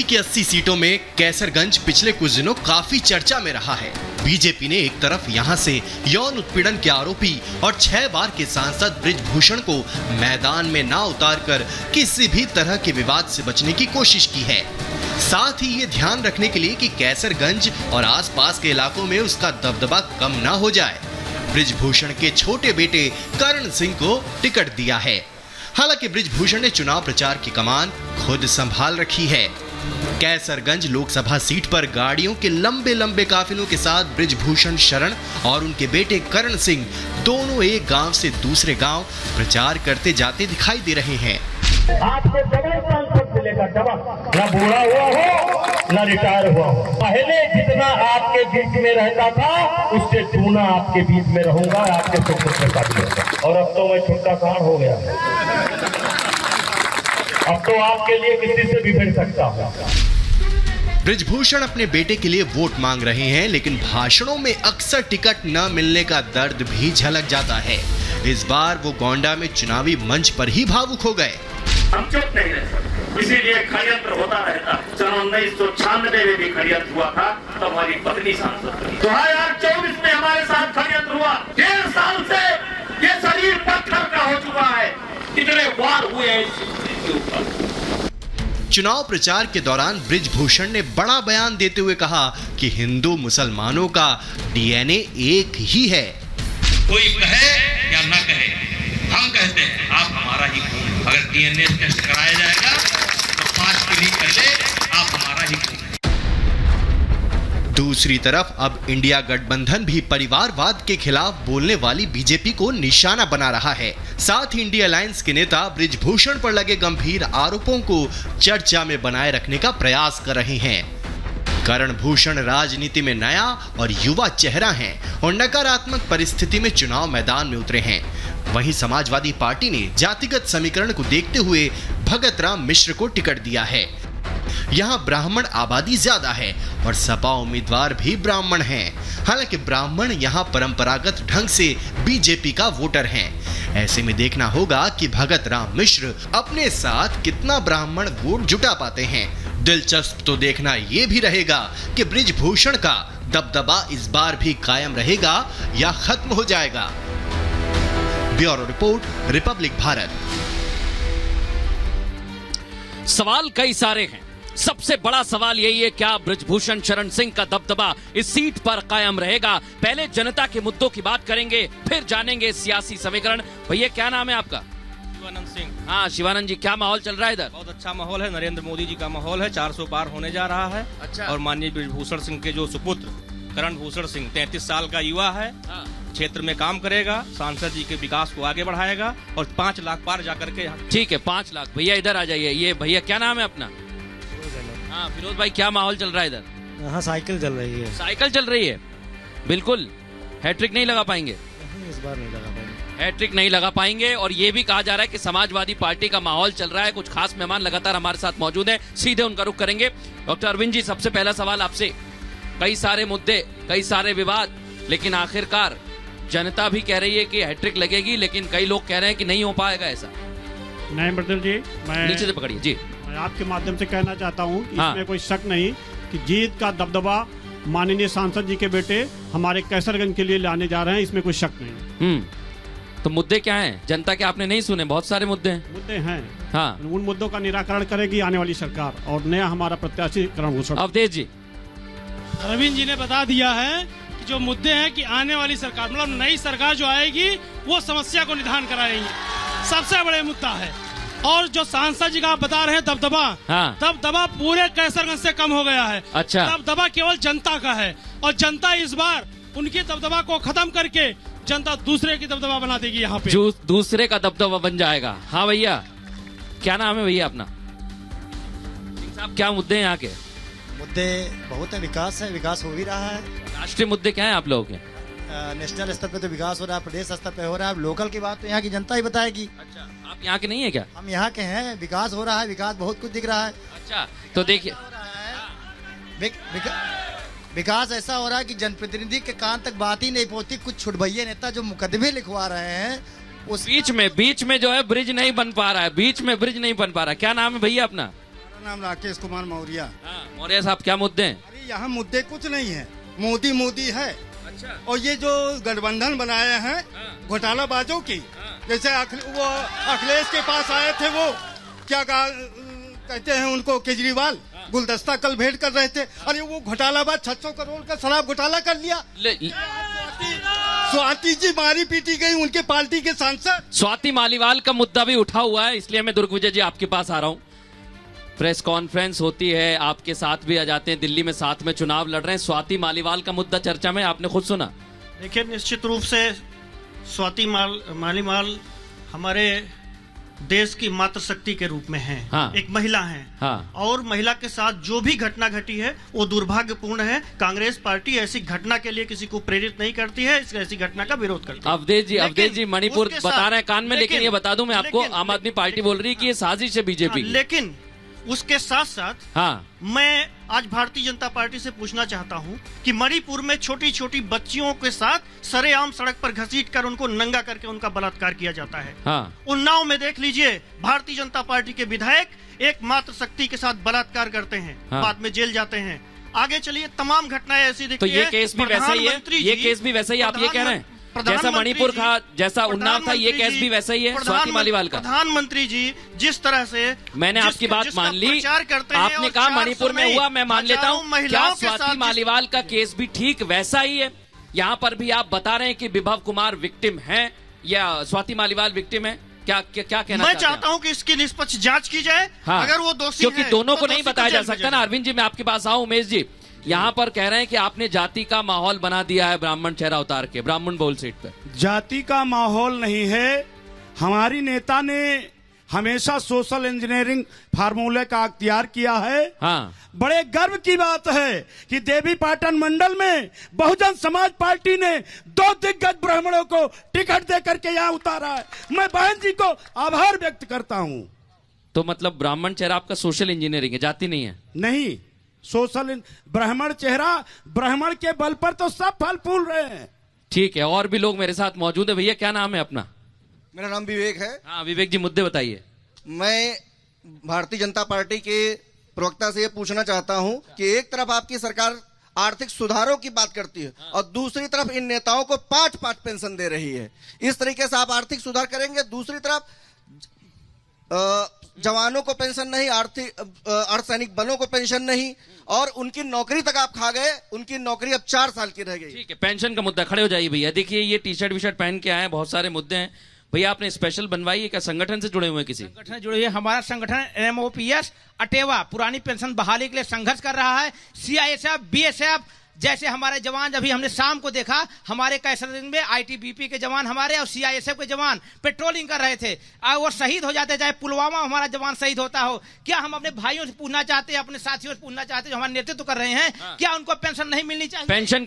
की 80 सीटों में कैसरगंज पिछले कुछ दिनों काफी चर्चा में रहा है। बीजेपी ने एक तरफ यहां से यौन उत्पीड़न के आरोपी और 6 बार के सांसद बृजभूषण को मैदान में ना उतारकर किसी भी तरह के विवाद से बचने की कोशिश की है। साथ ही ये ध्यान रखने के लिए कि कैसरगंज और आसपास के इलाकों में उसका दबदबा कम ना हो जाए, बृजभूषण के छोटे बेटे करण सिंह को टिकट दिया है। हालांकि बृजभूषण ने चुनाव प्रचार की कमान खुद संभाल रखी है। कैसरगंज लोकसभा सीट पर गाड़ियों के लंबे लंबे काफिलों के साथ बृजभूषण शरण और उनके बेटे करण सिंह दोनों एक गांव से दूसरे गांव प्रचार करते जाते दिखाई दे रहे हैं। आपको डबल सांसद मिलेगा, डबल, ना बूढ़ा हुआ हो ना रिटायर हुआ हो। पहले जितना आपके बीच में रहता था उससे दूना आपके बीच में रहूंगा, आपके सुख दुख में साथ रहूंगा। और अब तो मैं छुट्टा कांड हो गया, अब तो आपके लिए किसी से भी भिड़ सकता हूँ। बृजभूषण अपने बेटे के लिए वोट मांग रहे हैं, लेकिन भाषणों में अक्सर टिकट न मिलने का दर्द भी झलक जाता है। इस बार वो गोंडा में चुनावी मंच पर ही भावुक हो गए। हम चुप नहीं रह सकते, इसीलिए षड्यंत्र होता रहता। सन 1996 में भी षड्यंत्र हुआ था, तो हमारी पत्नी सांसद बनी। 2024 में हमारे साथ षड्यंत्र हुआ। 1.5 साल से ये शरीर पत्थर का हो चुका है। कितने वार हुए हैं इसके ऊपर। चुनाव प्रचार के दौरान बृजभूषण ने बड़ा बयान देते हुए कहा कि हिंदू मुसलमानों का डीएनए एक ही है। कोई कहे या ना कहे, हम कहते हैं आप हमारा ही खून। अगर डीएनए टेस्ट कराया जाएगा तो 5 पीढ़ी पहले आप हमारा ही खून। दूसरी तरफ अब इंडिया गठबंधन भी परिवारवाद के खिलाफ बोलने वाली बीजेपी को निशाना बना रहा है। साथ ही इंडिया अलायंस के नेता बृजभूषण पर लगे गंभीर आरोपों को चर्चा में बनाए रखने का प्रयास कर रहे हैं। करण भूषण राजनीति में नया और युवा चेहरा हैं और नकारात्मक परिस्थिति में चुनाव मैदान में उतरे हैं। वहीं समाजवादी पार्टी ने जातिगत समीकरण को देखते हुए भगत राम मिश्र को टिकट दिया है। यहाँ ब्राह्मण आबादी ज्यादा है और सपा उम्मीदवार भी ब्राह्मण हैं। हालांकि ब्राह्मण यहाँ परंपरागत ढंग से बीजेपी का वोटर हैं। ऐसे में देखना होगा कि भगत राम मिश्र अपने साथ कितना ब्राह्मण वोट जुटा पाते हैं। दिलचस्प तो देखना ये भी रहेगा कि बृजभूषण का दबदबा इस बार भी कायम रहेगा या खत्म हो जाएगा। Bureau report, Republic Bharat. सवाल कई सारे हैं। सबसे बड़ा सवाल यही है, क्या बृजभूषण शरण सिंह का दबदबा इस सीट पर कायम रहेगा? पहले जनता के मुद्दों की बात करेंगे, फिर जानेंगे सियासी समीकरण। भैया क्या नाम है आपका? शिवानंद सिंह। हाँ शिवानंद जी, क्या माहौल चल रहा है इधर? बहुत अच्छा माहौल है, नरेंद्र मोदी जी का माहौल है। 400 पार होने जा रहा है। अच्छा। और माननीय बृजभूषण सिंह के जो सुपुत्र करण भूषण सिंह 33 साल का युवा है, क्षेत्र में काम करेगा, सांसद जी के विकास को आगे बढ़ाएगा और 5 लाख पार जाकर के। ठीक है, 5 लाख। भैया इधर आ जाइए। ये भैया क्या नाम है अपना? हाँ फिरोज भाई, क्या माहौल चल रहा है इधर? हाँ साइकिल चल रही है। साइकिल चल रही है, बिल्कुल। हैट्रिक नहीं लगा पाएंगे? इस बार नहीं लगा पाएंगे। हैट्रिक नहीं लगा पाएंगे। और ये भी कहा जा रहा है कि समाजवादी पार्टी का माहौल चल रहा है। कुछ खास मेहमान लगातार हमारे साथ मौजूद हैं, सीधे उनका रुख करेंगे। डॉक्टर अरविंद जी, सबसे पहला सवाल आपसे। कई सारे मुद्दे, कई सारे विवाद, लेकिन आखिरकार जनता भी कह रही है कि हैट्रिक लगेगी, लेकिन कई लोग कह रहे हैं कि नहीं हो पाएगा ऐसा। नहीं मर्दल जी, मैं नीचे से पकड़िए जी। मैं आपके माध्यम से कहना चाहता हूँ, हाँ। इसमें कोई शक नहीं कि जीत का दबदबा माननीय सांसद जी के बेटे हमारे कैसरगंज के लिए लाने जा रहे हैं, इसमें कोई शक नहीं। तो मुद्दे क्या हैं? जनता के आपने नहीं सुने? बहुत सारे मुद्दे हैं। मुद्दे हैं, हाँ। उन मुद्दों का निराकरण करेगी आने वाली सरकार और नया हमारा प्रत्याशी करण भूषण। अवधेश जी। अरविंद जी ने बता दिया है कि जो मुद्दे हैं कि आने वाली सरकार, मतलब नई सरकार जो आएगी वो समस्या को निदान कराएंगे, सबसे बड़े मुद्दा है। और जो सांसद जी का आप बता रहे हैं दबदबा, हाँ। दबदबा पूरे कैसरगंज से कम हो गया है। अच्छा। दबदबा केवल जनता का है और जनता इस बार उनके दबदबा को खत्म करके जनता दूसरे की दबदबा बना देगी यहाँ पे। दूसरे का दबदबा बन जाएगा। हाँ भैया, क्या नाम है भैया अपना? सिंह साहब, क्या मुद्दे हैं यहाँ के? मुद्दे बहुत है, विकास है, विकास हो भी रहा है। राष्ट्रीय मुद्दे क्या है आप लोगों के? नेशनल स्तर पे तो विकास हो रहा है, प्रदेश स्तर पे हो रहा है। लोकल की बात तो यहाँ की जनता ही बताएगी। अच्छा, आप यहाँ के नहीं है क्या? हम यहाँ के हैं। विकास हो रहा है, विकास बहुत कुछ दिख रहा है। अच्छा, तो देखिए विकास ऐसा हो रहा है कि जनप्रतिनिधि के कान तक बात ही नहीं पहुंचती। कुछ छुटभैया नेता जो मुकदमे लिखवा रहे हैं, उस बीच में जो है ब्रिज नहीं बन पा रहा है। बीच में ब्रिज नहीं बन पा रहा है। क्या नाम है भैया अपना? नाम राकेश कुमार मौर्य। मौर्य साहब, क्या मुद्दे हैं? अरे यहाँ मुद्दे कुछ नहीं है, मोदी है। अच्छा। और ये जो गठबंधन बनाए हैं घोटालाबाजों की, जैसे वो अखिलेश के पास आए थे, वो क्या कहते हैं उनको, केजरीवाल, गुलदस्ता कल भेंट कर रहे थे। अरे वो घोटालाबाज 600 करोड़ का शराब घोटाला कर लिया। स्वाति जी मारी पीटी गई, उनके पार्टी के सांसद। स्वाति मालीवाल का मुद्दा भी उठा हुआ है, इसलिए मैं दुर्ग विजय जी आपके पास आ रहा हूँ। प्रेस कॉन्फ्रेंस होती है, आपके साथ भी आ जाते हैं, दिल्ली में साथ में चुनाव लड़ रहे हैं। स्वाति मालीवाल का मुद्दा चर्चा में, आपने खुद सुना। देखिए, निश्चित रूप से स्वाति मालीवाल हमारे देश की मातृशक्ति के रूप में हैं। हाँ। एक महिला हैं। हाँ। और महिला के साथ जो भी घटना घटी है वो दुर्भाग्यपूर्ण है। कांग्रेस पार्टी ऐसी घटना के लिए किसी को प्रेरित नहीं करती है, ऐसी घटना का विरोध करती है। अवधेश जी मणिपुर बता रहे हैं कान में, लेकिन ये बता दूं मैं आपको, आम आदमी पार्टी बोल रही है कि ये साजिश है बीजेपी की। लेकिन उसके साथ साथ मैं आज भारतीय जनता पार्टी से पूछना चाहता हूं कि मणिपुर में छोटी छोटी बच्चियों के साथ सरेआम सड़क पर घसीटकर उनको नंगा करके उनका बलात्कार किया जाता है। उन्नाव में देख लीजिए, भारतीय जनता पार्टी के विधायक एक मात्र शक्ति के साथ बलात्कार करते हैं, बाद में जेल जाते हैं। आगे चलिए, तमाम घटनाएं ऐसी दिखती है। तो ये केस भी वैसा ही है, ये केस भी वैसा ही, आप ये कह रहे हैं? जैसा मणिपुर था, जैसा उन्नाव था, ये केस भी वैसा ही है स्वाति मालीवाल का। प्रधानमंत्री जी जिस तरह से, मैंने आपकी बात मान ली, आपने कहा मणिपुर में हुआ, मैं मान लेता हूँ। क्या स्वाति मालीवाल का केस भी ठीक वैसा ही है? यहाँ पर भी आप बता रहे हैं कि विभव कुमार विक्टिम है या स्वाति मालीवाल विक्टिम है? क्या कहना मैं चाहता हूँ कि इसकी निष्पक्ष जांच की जाए। अगर वो दोषी क्योंकि दोनों को नहीं बताया जा सकता ना। अरविंद जी, मैं आपके पास आऊँ। उमेश जी, यहाँ पर कह रहे हैं कि आपने जाति का माहौल बना दिया है ब्राह्मण चेहरा उतार के, ब्राह्मण बोल सीट पे। जाति का माहौल नहीं है, हमारी नेता ने हमेशा सोशल इंजीनियरिंग फार्मूले का अख्तियार किया है। बड़े गर्व की बात है कि देवी पाटन मंडल में बहुजन समाज पार्टी ने 2 दिग्गज ब्राह्मणों को टिकट दे करके यहाँ उतारा है। मैं बहन जी को आभार व्यक्त करता हूँ। तो मतलब ब्राह्मण चेहरा आपका सोशल इंजीनियरिंग है, जाति नहीं है? नहीं, सोशल ब्राह्मण चेहरा, ब्राह्मण के बल पर तो सब फल फूल रहे हैं। ठीक है, और भी लोग मेरे साथ मौजूद है। भैया, क्या नाम है अपना? मेरा नाम विवेक है। हाँ विवेक जी, मुद्दे बताइए। मैं भारतीय जनता पार्टी के प्रवक्ता से ये पूछना चाहता हूं कि एक तरफ आपकी सरकार आर्थिक सुधारों की बात करती है और दूसरी तरफ इन नेताओं को 5-5 पेंशन दे रही है। इस तरीके से आप आर्थिक सुधार करेंगे, दूसरी तरफ जवानों को पेंशन नहीं, अर्धसैनिक बलों को पेंशन नहीं, और उनकी नौकरी तक आप खा गए। उनकी नौकरी अब 4 साल की रह गई। ठीक है, पेंशन का मुद्दा, खड़े हो जाइए भैया। देखिए, ये टी शर्ट विशर्ट पहन के आए हैं, बहुत सारे मुद्दे हैं। भैया, आपने स्पेशल बनवाई है क्या? संगठन से जुड़े हुए हैं? किसी संगठन जुड़े हुए? हमारा संगठन MOPS अटेवा पुरानी पेंशन बहाली के लिए संघर्ष कर रहा है। CISF, BSF जैसे हमारे जवान, अभी हमने शाम को देखा, हमारे कैसरगंज में ITBP के जवान हमारे और CISF के जवान पेट्रोलिंग कर रहे थे और वो शहीद हो जाते, चाहे पुलवामा हमारा जवान शहीद होता हो। क्या हम अपने भाइयों से पूछना चाहते हैं, अपने साथियों से पूछना चाहते हैं जो हमारा नेतृत्व कर रहे हैं, क्या उनको पेंशन नहीं मिलनी चाहिए? पेंशन